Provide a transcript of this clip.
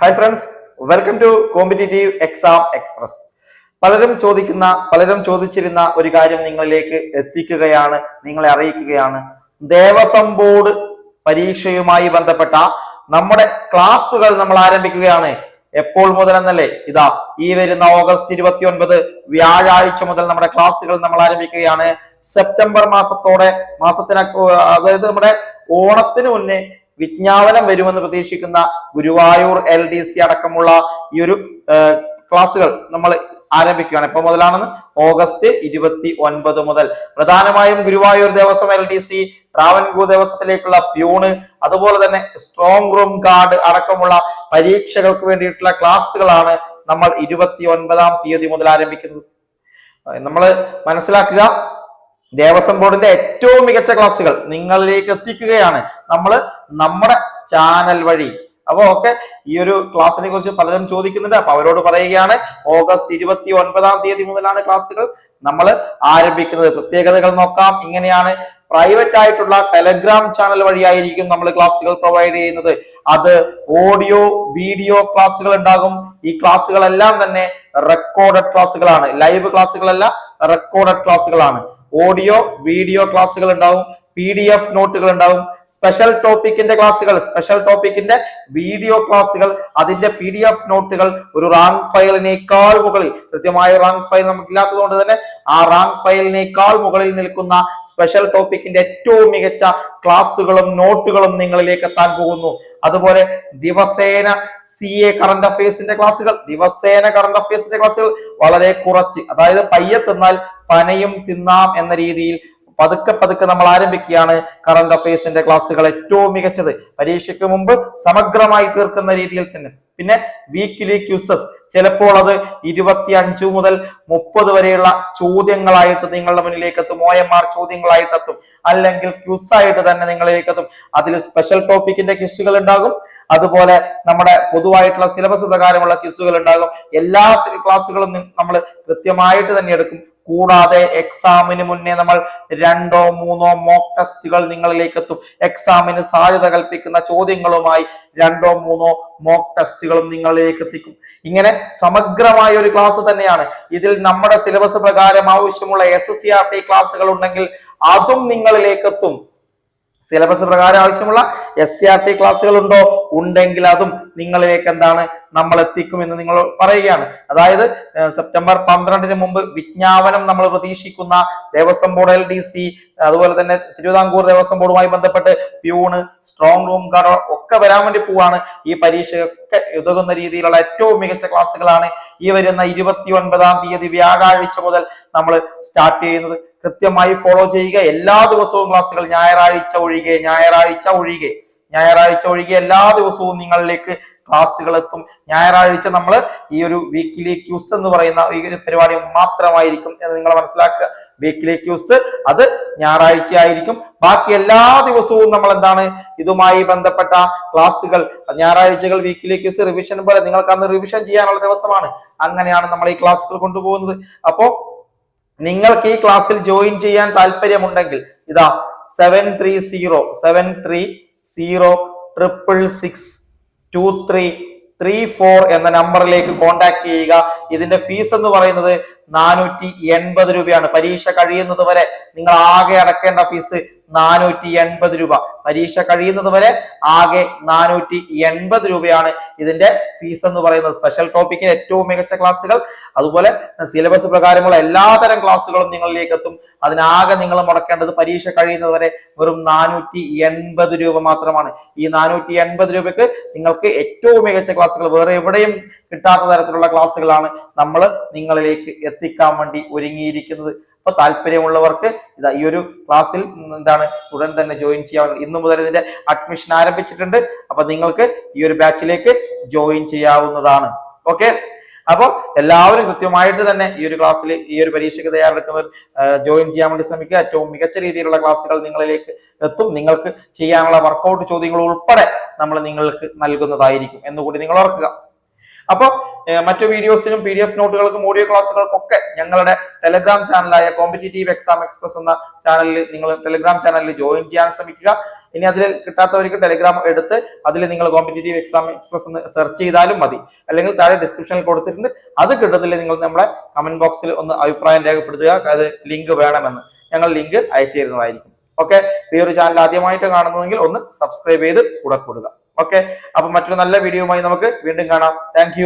Hi friends, welcome to competitive exam express. പലരും ചോദിച്ചിരുന്ന ഒരു കാര്യം നിങ്ങളിലേക്ക് എത്തിക്കുകയാണ്, നിങ്ങളെ അറിയിക്കുകയാണ്. ദേവസ്വം ബോർഡ് പരീക്ഷയുമായി ബന്ധപ്പെട്ട നമ്മുടെ ക്ലാസുകൾ നമ്മൾ ആരംഭിക്കുകയാണ്. എപ്പോൾ മുതൽ എന്നല്ലേ? ഇതാ ഈ വരുന്ന ഓഗസ്റ്റ് 29 വ്യാഴാഴ്ച മുതൽ നമ്മുടെ ക്ലാസുകൾ നമ്മൾ ആരംഭിക്കുകയാണ്. സെപ്റ്റംബർ അതായത് നമ്മുടെ ഓണത്തിന് മുന്നേ വിജ്ഞാപനം വരുമെന്ന് പ്രതീക്ഷിക്കുന്ന ഗുരുവായൂർ LDC അടക്കമുള്ള ഈ ഒരു ക്ലാസുകൾ നമ്മൾ ആരംഭിക്കുകയാണ്. എപ്പോൾ മുതലാണെന്ന്? ഓഗസ്റ്റ് 29 മുതൽ. പ്രധാനമായും ഗുരുവായൂർ ദേവസ്വം LDC, ട്രാവൻകൂർ ദേവസ്വത്തിലേക്കുള്ള പ്യൂണ്, അതുപോലെ തന്നെ സ്ട്രോങ് റൂം ഗാർഡ് അടക്കമുള്ള പരീക്ഷകൾക്ക് വേണ്ടിയിട്ടുള്ള ക്ലാസുകളാണ് നമ്മൾ 29-ാം തീയതി മുതൽ ആരംഭിക്കുന്നത്. നമ്മൾ മനസ്സിലാക്കുക, ദേവസ്വം ബോർഡിന്റെ ഏറ്റവും മികച്ച ക്ലാസുകൾ നിങ്ങളിലേക്ക് എത്തിക്കുകയാണ് നമ്മൾ നമ്മുടെ ചാനൽ വഴി. അപ്പൊ ഈ ഒരു ക്ലാസ്സിനെ കുറിച്ച് പലരും ചോദിക്കുന്നുണ്ട്. അപ്പൊ അവരോട് പറയുകയാണ്, ഓഗസ്റ്റ് 29-ാം തീയതി മുതലാണ് ക്ലാസുകൾ നമ്മൾ ആരംഭിക്കുന്നത്. പ്രത്യേകതകൾ നോക്കാം. ഇങ്ങനെയാണ്: പ്രൈവറ്റ് ആയിട്ടുള്ള ടെലഗ്രാം ചാനൽ വഴിയായിരിക്കും നമ്മൾ ക്ലാസുകൾ പ്രൊവൈഡ് ചെയ്യുന്നത്. അത് ഓഡിയോ വീഡിയോ ക്ലാസുകൾ ഉണ്ടാകും. ഈ ക്ലാസുകളെല്ലാം തന്നെ റെക്കോർഡഡ് ക്ലാസുകളാണ്. ലൈവ് ക്ലാസുകളല്ല, റെക്കോർഡഡ് ക്ലാസുകളാണ്. ഓഡിയോ വീഡിയോ ക്ലാസുകൾ ഉണ്ടാവും, PDF നോട്ടുകൾ ഉണ്ടാവും, സ്പെഷ്യൽ ടോപ്പിക്കിന്റെ വീഡിയോ ക്ലാസുകൾ, അതിന്റെ PDF നോട്ടുകൾ ഒരു റാങ്ക് ഫയലിനേക്കാൾ മുകളിൽ, കൃത്യമായ റാങ്ക് ഫയൽ നമുക്കില്ലാത്തത് കൊണ്ട് തന്നെ ആ റാങ്ക് ഫയലിനേക്കാൾ മുകളിൽ നിൽക്കുന്ന സ്പെഷ്യൽ ടോപ്പിക്കിന്റെ ഏറ്റവും മികച്ച ക്ലാസുകളും നോട്ടുകളും നിങ്ങളിലേക്ക് എത്താൻ പോകുന്നു. അതുപോലെ ദിവസേന CA കറന്റ് അഫയേഴ്സിന്റെ ക്ലാസുകൾ, വളരെ കുറച്ച്, അതായത് പയ്യെ തിന്നാൽ പനയും തിന്നാം എന്ന രീതിയിൽ പതുക്കെ നമ്മൾ ആരംഭിക്കുകയാണ് കറന്റ് അഫയേഴ്സിന്റെ ക്ലാസുകൾ. ഏറ്റവും മികച്ചത്, പരീക്ഷയ്ക്ക് മുമ്പ് സമഗ്രമായി തീർക്കുന്ന രീതിയിൽ തന്നെ. പിന്നെ വീക്കിലി ക്യൂസസ്, ചിലപ്പോൾ അത് 25 മുതൽ 30 വരെയുള്ള ചോദ്യങ്ങളായിട്ട് നിങ്ങളുടെ മുന്നിലേക്ക് എത്തും. OMR ചോദ്യങ്ങളായിട്ട് എത്തും, അല്ലെങ്കിൽ ക്യൂസ് ആയിട്ട് തന്നെ നിങ്ങളിലേക്ക് എത്തും. അതിൽ സ്പെഷ്യൽ ടോപ്പിക്കിന്റെ ക്യൂസുകൾ ഉണ്ടാകും, അതുപോലെ നമ്മുടെ പൊതുവായിട്ടുള്ള സിലബസ് പ്രകാരമുള്ള ക്യൂസുകൾ ഉണ്ടാകും. എല്ലാ ക്ലാസുകളും നമ്മൾ കൃത്യമായിട്ട് തന്നെ എടുക്കും. കൂടാതെ എക്സാമിന് മുന്നേ നമ്മൾ 2 or 3 മോക്ക് ടെസ്റ്റുകൾ നിങ്ങളിലേക്ക് എത്തും. എക്സാമിന് സാധ്യത കൽപ്പിക്കുന്ന ചോദ്യങ്ങളുമായി 2 or 3 മോക്ക് ടെസ്റ്റുകളും നിങ്ങളിലേക്ക് എത്തിക്കും. ഇങ്ങനെ സമഗ്രമായ ഒരു ക്ലാസ് തന്നെയാണ്. ഇതിൽ നമ്മുടെ സിലബസ് പ്രകാരം ആവശ്യമുള്ള SCRT ക്ലാസുകൾ ഉണ്ടെങ്കിൽ അതും നിങ്ങളിലേക്ക് എത്തും. സിലബസ് പ്രകാരം ആവശ്യമുള്ള SCRT ക്ലാസുകൾ ഉണ്ടെങ്കിൽ അതും നിങ്ങളിലേക്ക് നമ്മൾ എത്തിക്കുമെന്ന് നിങ്ങൾ പറയുകയാണ്. അതായത് സെപ്റ്റംബർ 12-ന് മുമ്പ് വിജ്ഞാപനം നമ്മൾ പ്രതീക്ഷിക്കുന്ന ദേവസ്വം ബോർഡ് LDC, അതുപോലെ തന്നെ തിരുവിതാംകൂർ ദേവസ്വം ബോർഡുമായി ബന്ധപ്പെട്ട് പ്യൂണ്, സ്ട്രോങ് റൂം ഗാർഡ് ഒക്കെ വരാൻ വേണ്ടി പോവാണ്. ഈ പരീക്ഷയൊക്കെ ഉതകുന്ന രീതിയിലുള്ള ഏറ്റവും മികച്ച ക്ലാസുകളാണ് ഈ വരുന്ന 29-ാം തീയതി വ്യാഴാഴ്ച മുതൽ നമ്മൾ സ്റ്റാർട്ട് ചെയ്യുന്നത്. കൃത്യമായി ഫോളോ ചെയ്യുക. എല്ലാ ദിവസവും ക്ലാസുകൾ, ഞായറാഴ്ച ഒഴികെ എല്ലാ ദിവസവും നിങ്ങളിലേക്ക് ക്ലാസുകൾ എത്തും. ഞായറാഴ്ച നമ്മൾ ഈ ഒരു വീക്കിലി ക്യൂസ് എന്ന് പറയുന്ന ഈ ഒരു പരിപാടി മാത്രമായിരിക്കും എന്ന് നിങ്ങൾ മനസ്സിലാക്കുക. വീക്കിലി ക്യൂസ് അത് ഞായറാഴ്ച ആയിരിക്കും. ബാക്കി എല്ലാ ദിവസവും നമ്മൾ ഇതുമായി ബന്ധപ്പെട്ട ക്ലാസുകൾ, ഞായറാഴ്ചകൾ വീക്കിലി ക്യൂസ് റിവിഷൻ പോലെ നിങ്ങൾക്ക് അന്ന് റിവിഷൻ ചെയ്യാനുള്ള ദിവസമാണ്. അങ്ങനെയാണ് നമ്മൾ ഈ ക്ലാസുകൾ കൊണ്ടുപോകുന്നത്. അപ്പോ നിങ്ങൾക്ക് ഈ ക്ലാസ്സിൽ ജോയിൻ ചെയ്യാൻ താല്പര്യമുണ്ടെങ്കിൽ ഇതാ 730-666-2334 എന്ന നമ്പറിലേക്ക് കോൺടാക്ട് ചെയ്യുക. ഇതിന്റെ ഫീസ് എന്ന് പറയുന്നത് 480 രൂപയാണ്. പരീക്ഷ കഴിയുന്നത് വരെ നിങ്ങൾ ആകെ അടക്കേണ്ട ഫീസ് 480 രൂപ. പരീക്ഷ കഴിയുന്നത് വരെ ആകെ 480 രൂപയാണ് ഇതിന്റെ ഫീസ് എന്ന് പറയുന്നത്. സ്പെഷ്യൽ ടോപ്പിക്കിന് ഏറ്റവും മികച്ച ക്ലാസുകൾ, അതുപോലെ സിലബസ് പ്രകാരമുള്ള എല്ലാതരം ക്ലാസുകളും നിങ്ങളിലേക്ക് എത്തും. അതിനാകെ നിങ്ങൾ മുടക്കേണ്ടത് പരീക്ഷ കഴിയുന്നത് വരെ വെറും 480 രൂപ മാത്രമാണ്. ഈ 480 രൂപയ്ക്ക് നിങ്ങൾക്ക് ഏറ്റവും മികച്ച ക്ലാസുകൾ, വേറെ എവിടെയും കിട്ടാത്ത തരത്തിലുള്ള ക്ലാസുകളാണ് നമ്മൾ നിങ്ങളിലേക്ക് എത്തിക്കാൻ വേണ്ടി ഒരുങ്ങിയിരിക്കുന്നത്. അപ്പൊ താല്പര്യമുള്ളവർക്ക് ഇതാ ഈ ഒരു ക്ലാസ്സിൽ ഉടൻ തന്നെ ജോയിൻ ചെയ്യാൻ. ഇന്നു മുതൽ ഇതിന്റെ അഡ്മിഷൻ ആരംഭിച്ചിട്ടുണ്ട്. അപ്പൊ നിങ്ങൾക്ക് ഈ ഒരു ബാച്ചിലേക്ക് ജോയിൻ ചെയ്യാവുന്നതാണ്. ഓക്കെ, അപ്പൊ എല്ലാവരും കൃത്യമായിട്ട് തന്നെ ഈ ഒരു ക്ലാസ്സിൽ, ഈ ഒരു പരീക്ഷയ്ക്ക് തയ്യാറെടുക്കുന്നവർ ജോയിൻ ചെയ്യാൻ വേണ്ടി ശ്രമിക്കുക. ഏറ്റവും മികച്ച രീതിയിലുള്ള ക്ലാസ്സുകൾ നിങ്ങളിലേക്ക് എത്തും. നിങ്ങൾക്ക് ചെയ്യാനുള്ള വർക്കൗട്ട് ചോദ്യങ്ങൾ ഉൾപ്പെടെ നമ്മൾ നിങ്ങൾക്ക് നൽകുന്നതായിരിക്കും എന്നുകൂടി നിങ്ങൾ ഓർക്കുക. അപ്പൊ മറ്റു വീഡിയോസിനും PDF നോട്ടുകൾക്കും ഓഡിയോ ക്ലാസ്സുകൾക്കും ഒക്കെ ഞങ്ങളുടെ ടെലഗ്രാം ചാനലായ കോമ്പറ്റേറ്റീവ് എക്സാം എക്സ്പ്രസ് എന്ന ചാനലിൽ, നിങ്ങൾ ടെലഗ്രാം ചാനലിൽ ജോയിൻ ചെയ്യാൻ ശ്രമിക്കുക. ഇനി അതിൽ കിട്ടാത്തവർക്ക് ടെലിഗ്രാം എടുത്ത് അതിൽ നിങ്ങൾ കോമ്പറ്റേറ്റീവ് എക്സാം എക്സ്പ്രസ് എന്ന് സെർച്ച് ചെയ്താലും മതി, അല്ലെങ്കിൽ താഴെ ഡിസ്ക്രിപ്ഷനിൽ കൊടുത്തിട്ടുണ്ട്. അത് കിട്ടത്തില്ല, നിങ്ങൾ നമ്മളെ കമന്റ് ബോക്സിൽ ഒന്ന് അഭിപ്രായം രേഖപ്പെടുത്തുക, അത് ലിങ്ക് വേണമെന്ന്. ഞങ്ങൾ ലിങ്ക് അയച്ചു തരുന്നതായിരിക്കും. ഓക്കെ, ഈ ഒരു ചാനൽ ആദ്യമായിട്ട് കാണുന്നതെങ്കിൽ ഒന്ന് സബ്സ്ക്രൈബ് ചെയ്ത് കൂടെ കൊടുക്കുക. ഓക്കെ, അപ്പൊ മറ്റൊരു നല്ല വീഡിയോയുമായി നമുക്ക് വീണ്ടും കാണാം. താങ്ക്